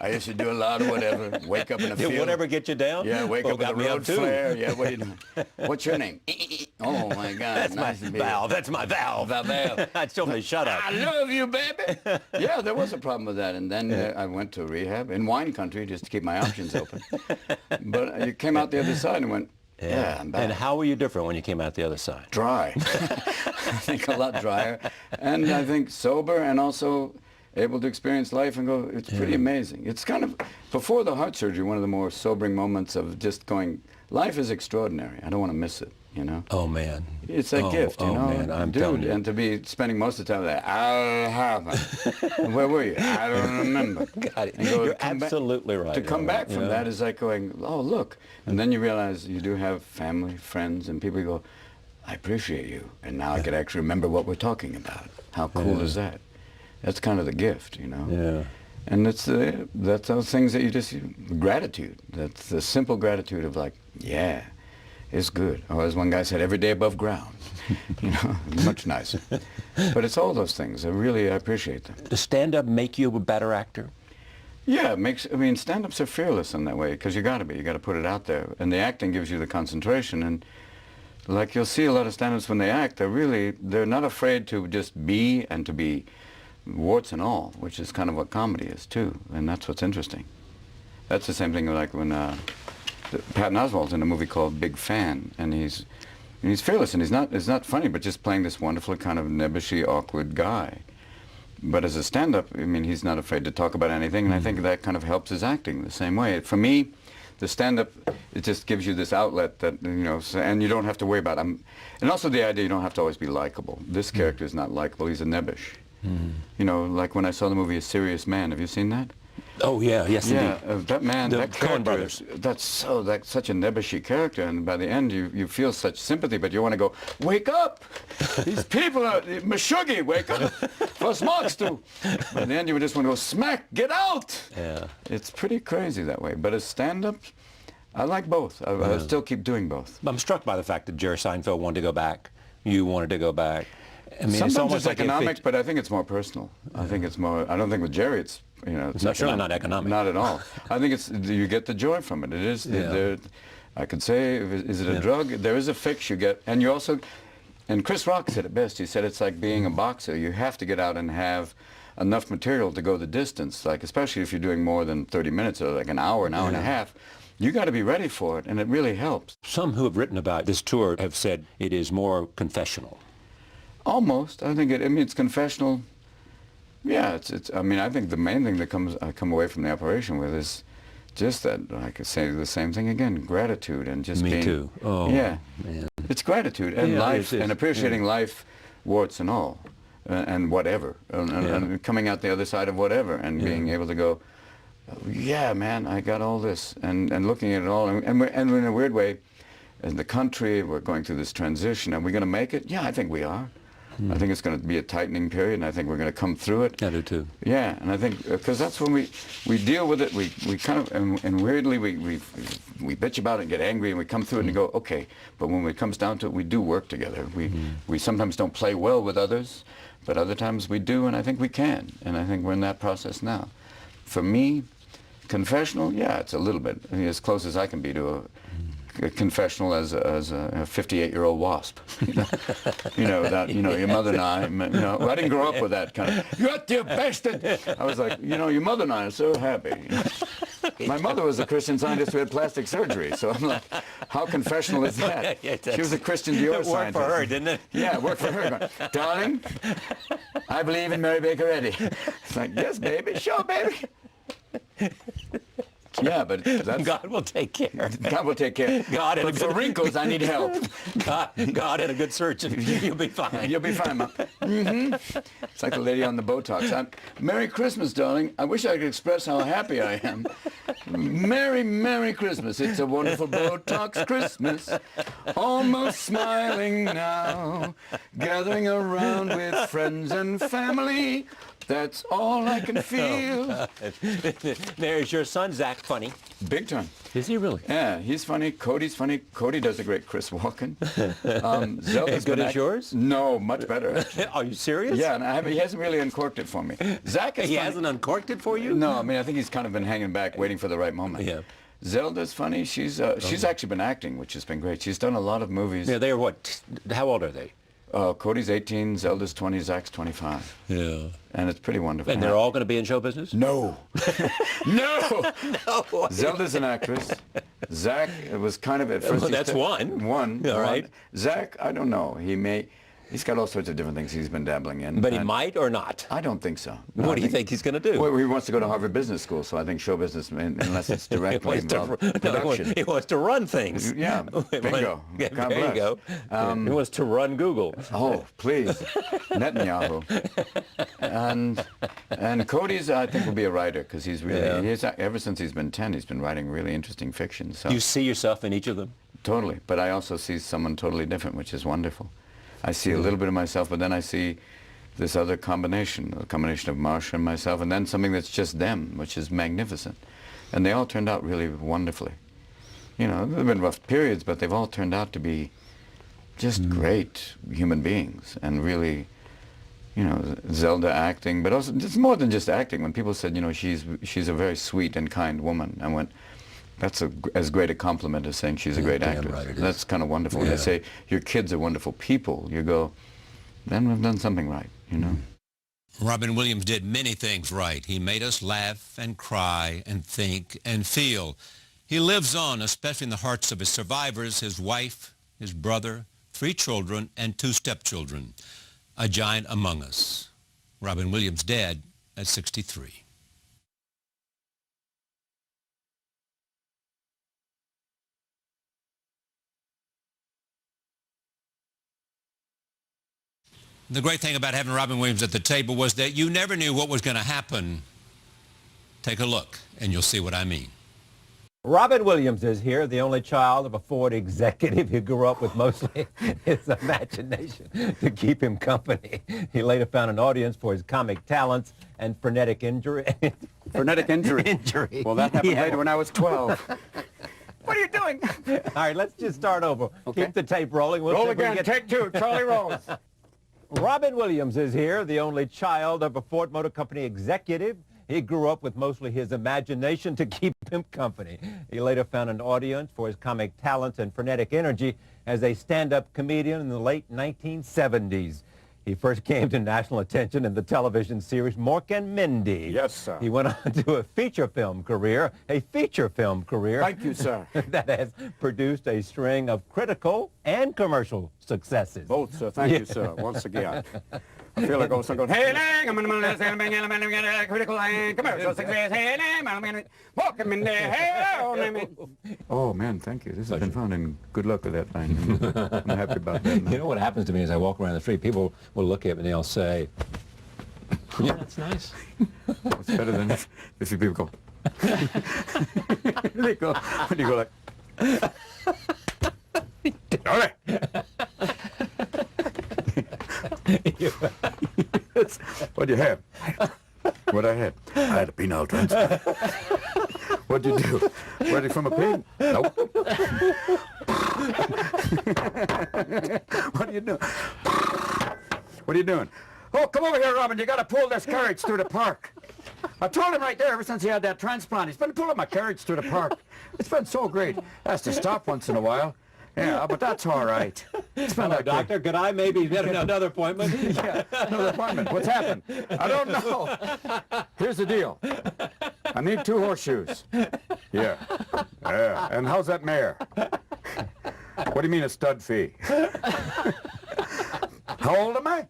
I used to do a lot of whatever. Wake up in a field. Did whatever get you down? Yeah, wake up with a road flare. Yeah, what are you doing? What's your name? Oh, my God. That's nice my valve. That's my valve. Valve. I told me, shut up. I love you, baby. Yeah, there was a problem with that. And then I went to rehab in wine country just to keep my options open. But you came out the other side and went, yeah, I'm back. And how were you different when you came out the other side? Dry. I think a lot drier. And I think sober and also able to experience life and go, it's pretty amazing. It's kind of, before the heart surgery, one of the more sobering moments of just going, life is extraordinary. I don't want to miss it, you know? Oh, man. It's a gift, you know? Oh, man, I'm telling you. And to be spending most of the time there, I'll have it. Where were you? I don't remember. God, you're absolutely right. To come back from that is like going, oh, look. And then you realize you do have family, friends, and people go, I appreciate you. And now I can actually remember what we're talking about. How cool is that? That's kind of the gift, you know? Yeah. And that's those things that you just, gratitude. That's the simple gratitude of like, yeah. It's good. Or as one guy said, every day above ground. You know, much nicer. But it's all those things. I appreciate them. Does stand-up make you a better actor? Yeah, it makes, I mean, stand-ups are fearless in that way, because you got to be. You got to put it out there. And the acting gives you the concentration. And like you'll see a lot of stand-ups when they act, they're not afraid to just be and to be warts and all, which is kind of what comedy is too. And that's what's interesting. That's the same thing like when Patton Oswalt's in a movie called Big Fan, and he's fearless, and it's not funny, but just playing this wonderful kind of nebbishy, awkward guy. But as a stand-up, I mean, he's not afraid to talk about anything, and I think that kind of helps his acting the same way. For me, the stand-up, it just gives you this outlet that, you know, and you don't have to worry about it. And also the idea you don't have to always be likable. This character is not likable, he's a nebbish. You know, like when I saw the movie A Serious Man, have you seen that? Oh yeah, yes indeed. Yeah, that man, the that Coen character, brothers. that's such a nebbishy character, and by the end you feel such sympathy, but you want to go, wake up! These people are, Meshuggah, wake up! For smokes too! By the end you just want to go, smack, get out! Yeah. It's pretty crazy that way, but as stand-up, I like both. I still keep doing both. I'm struck by the fact that Jerry Seinfeld wanted to go back. You wanted to go back. I mean, Sometimes it's almost like economic, but I think it's more personal. I think it's more, I don't think with Jerry it's, you know, it's certainly not economic. Not at all. I think it's, you get the joy from it. It is, I could say, is it a drug? There is a fix you get, and you also, and Chris Rock said it best. He said it's like being a boxer. You have to get out and have enough material to go the distance, like especially if you're doing more than 30 minutes or like an hour and a half. You got to be ready for it, and it really helps. Some who have written about this tour have said it is more confessional. Almost. I think I mean, it's confessional. Yeah, it's. I mean, I think the main thing that I come away from the operation with is just that, I could say the same thing again, gratitude and just being. Me too. Oh, yeah. Man. It's gratitude and life and appreciating life, warts and all, and whatever, and coming out the other side of whatever, and being able to go, yeah, man, I got all this, and looking at it all, and we're in a weird way, in the country, we're going through this transition. Are we going to make it? Yeah, I think we are. I think it's going to be a tightening period, and I think we're going to come through it. I do too. Yeah, and I think because that's when we deal with it. We kind of and weirdly we bitch about it and get angry, and we come through it and go, okay. But when it comes down to it, we do work together. We sometimes don't play well with others, but other times we do, and I think we can. And I think we're in that process now. For me, confessional, yeah, it's a little bit. I mean, as close as I can be to a confessional as a 58-year-old wasp. That your mother and I. I didn't grow up with that kind of. You got your bastard. I was like, your mother and I are so happy. My mother was a Christian Scientist who had plastic surgery, so I'm like, how confessional is that? She was a Christian Dior scientist. It worked for her, didn't it? Yeah, it worked for her. Going, darling, I believe in Mary Baker Eddy. It's like, yes, baby, sure, baby. Yeah, but that's... God will take care. God will take care. God, but for wrinkles, I need help. God and a good surgeon. You'll be fine. You'll be fine, Mom. It's like the lady on the Botox. Merry Christmas, darling. I wish I could express how happy I am. Merry, Merry Christmas. It's a wonderful Botox Christmas. Almost smiling now. Gathering around with friends and family. That's all I can feel. There's your son, Zach, funny. Big time. Is he really? Yeah, he's funny. Cody's funny. Cody does a great Chris Walken. As good as yours? No, much better. Are you serious? Yeah, and he hasn't really uncorked it for me. Zach is He funny. hasn't uncorked it for you? No, I mean, I think he's kind of been hanging back, waiting for the right moment. Yeah. Zelda's funny. She's actually been acting, which has been great. She's done a lot of movies. Yeah, they are what? How old are they? Cody's 18, Zelda's 20, Zach's 25. Yeah. And it's pretty wonderful. And they're all going to be in show business? No. No. No. Zelda's an actress. Zach was kind of at first. Well, that's one. One. All right. Zach, I don't know. He's got all sorts of different things he's been dabbling in. But he might or not? I don't think so. What do you think he's going to do? Well, he wants to go to Harvard Business School, so I think show business, unless it's directly involved production. He wants to run things. Yeah, bingo. Yeah, God there you bless. go. He wants to run Google. Oh, please. Netanyahu. And Cody's, I think, will be a writer, because he's really, ever since he's been 10, he's been writing really interesting fiction. So. You see yourself in each of them? Totally. But I also see someone totally different, which is wonderful. I see a little bit of myself, but then I see this other combination, a combination of Marsha and myself, and then something that's just them, which is magnificent. And they all turned out really wonderfully. There have been rough periods, but they've all turned out to be just great human beings, and really, Zelda acting, but also, it's more than just acting. When people said, she's a very sweet and kind woman, I went, that's as great a compliment as saying she's a great actress. Right, that's kind of wonderful. When they say your kids are wonderful people, you go, then we've done something right, Robin Williams did many things right. He made us laugh and cry and think and feel. He lives on, especially in the hearts of his survivors, his wife, his brother, 3 children, and 2 stepchildren. A giant among us. Robin Williams dead at 63. The great thing about having Robin Williams at the table was that you never knew what was going to happen. Take a look, and you'll see what I mean. Robin Williams is here, the only child of a Ford executive who grew up with mostly his imagination to keep him company. He later found an audience for his comic talents and frenetic injury. Frenetic injury? Injury. Well, that happened later when I was 12. What are you doing? All right, let's just start over. Okay. Keep the tape rolling. We'll Roll see if we again. can Take 2. Charlie rolls. Robin Williams is here, the only child of a Ford Motor Company executive. He grew up with mostly his imagination to keep him company. He later found an audience for his comic talents and frenetic energy as a stand-up comedian in the late 1970s. He first came to national attention in the television series Mork and Mindy. Yes, sir. He went on to a feature film career. Thank you, sir. That has produced a string of critical and commercial successes. Both, sir. Thank you, sir. Once again. I feel like I'm going, hey, I'm going to critical and commercial success. Hey, welcome in there. Hey, oh, man, thank you. This has been fun, and good luck with that thing. I'm happy about that. You know what happens to me as I walk around the street? People will look at me and they'll say, Yeah, that's nice. It's better than if you people go. They go, when you go like, all right. What'd you have? What I had? I had a penile transplant. What'd you do? Was it from a pig? Nope. What are you doing? What are you doing? Oh, come over here, Robin. You got to pull this carriage through the park. I told him right there ever since he had that transplant. He's been pulling my carriage through the park. It's been so great. Has to stop once in a while. Yeah, but that's all right. It's been Hello, like doctor. Could I maybe get another appointment? Yeah, another appointment. What's happened? I don't know. Here's the deal. I need 2 horseshoes. Yeah. Yeah. And how's that mare? What do you mean a stud fee? How old am I?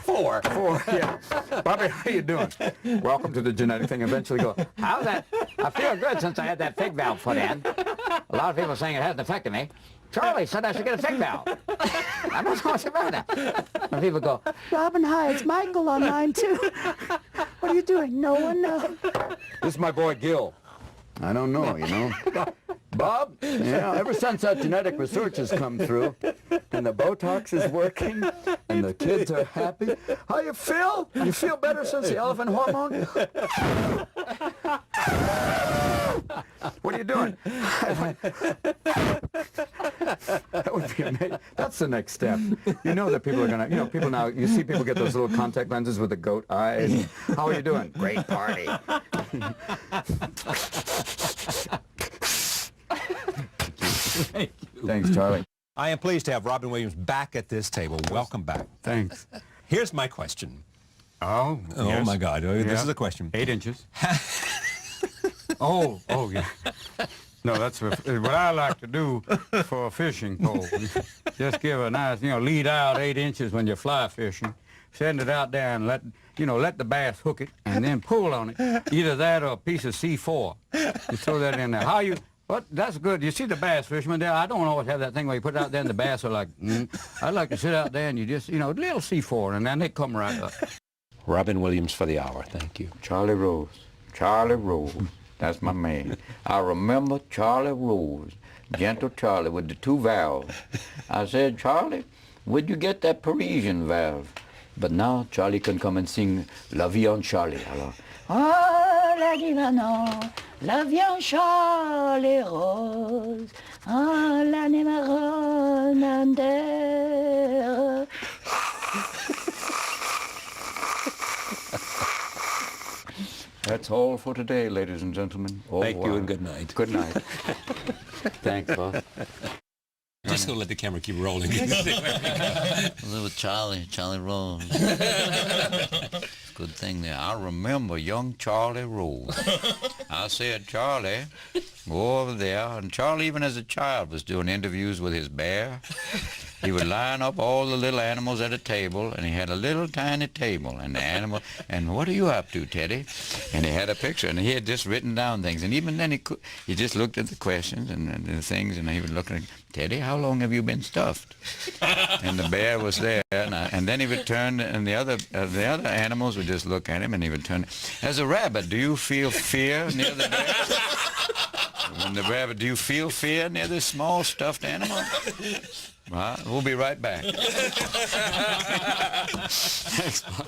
4. 4, yeah. Bobby, how you doing? Welcome to the genetic thing. Eventually go, how's that? I feel good since I had that fig valve put in. A lot of people saying it hasn't affected me. Charlie said I should get a fig valve. I don't know what's about that. And people go, Robin, hi, it's Michael on line 2. What are you doing? No one knows. this is my boy Gil. I don't know, you know. Bob, yeah, ever since that genetic research has come through, and the Botox is working, and the kids are happy. How you feel? You feel better since the elephant hormone? What are you doing? That would be amazing. That's the next step. You know that people are gonna, you know, people now, you see people get those little contact lenses with the goat eyes. How are you doing? Great party. Thanks, Charlie. I am pleased to have Robin Williams back at this table. Welcome back. Thanks. Here's my question. Oh, Oh, yes. my God. This Yeah. is a question. 8 inches. Oh, yeah. No, that's what I like to do for a fishing pole. Just give a nice, you know, lead out 8 inches when you fly fishing. Send it out there and let the bass hook it and then pull on it. Either that or a piece of C4. You throw that in there. How you... What? That's good. You see the bass fishermen there, I don't always have that thing where you put it out there and the bass are like, I like to sit out there and you just, you know, a little C4 and then they come right up. Robin Williams for the hour. Thank you. Charlie Rose. Charlie Rose. That's my man. I remember Charlie Rose. Gentle Charlie with the 2 valves. I said, Charlie, where'd you get that Parisian valve? But now Charlie can come and sing La Vie en Charlie. Alors, Oh, la divano, l'avion Charlie Rose, oh, la Nemeronandère. that's all for today, ladies and gentlemen. Au Thank you revoir. and good night. Good night. Thanks, boss. Just gonna let the camera keep rolling. With Charlie Rose. Good thing there. I remember young Charlie Rose. I said, Charlie, go over there. And Charlie, even as a child, was doing interviews with his bear. He would line up all the little animals at a table, and he had a little tiny table, and the animal, and what are you up to, Teddy? And he had a picture, and he had just written down things, and even then he just looked at the questions and the things, and he would look at, Teddy, how long have you been stuffed? And the bear was there, and then he would turn, and the other animals would just look at him, and he would turn. As a rabbit, do you feel fear near the bear? When the rabbit, do you feel fear near this small stuffed animal? Well, we'll be right back. Thanks, Bob.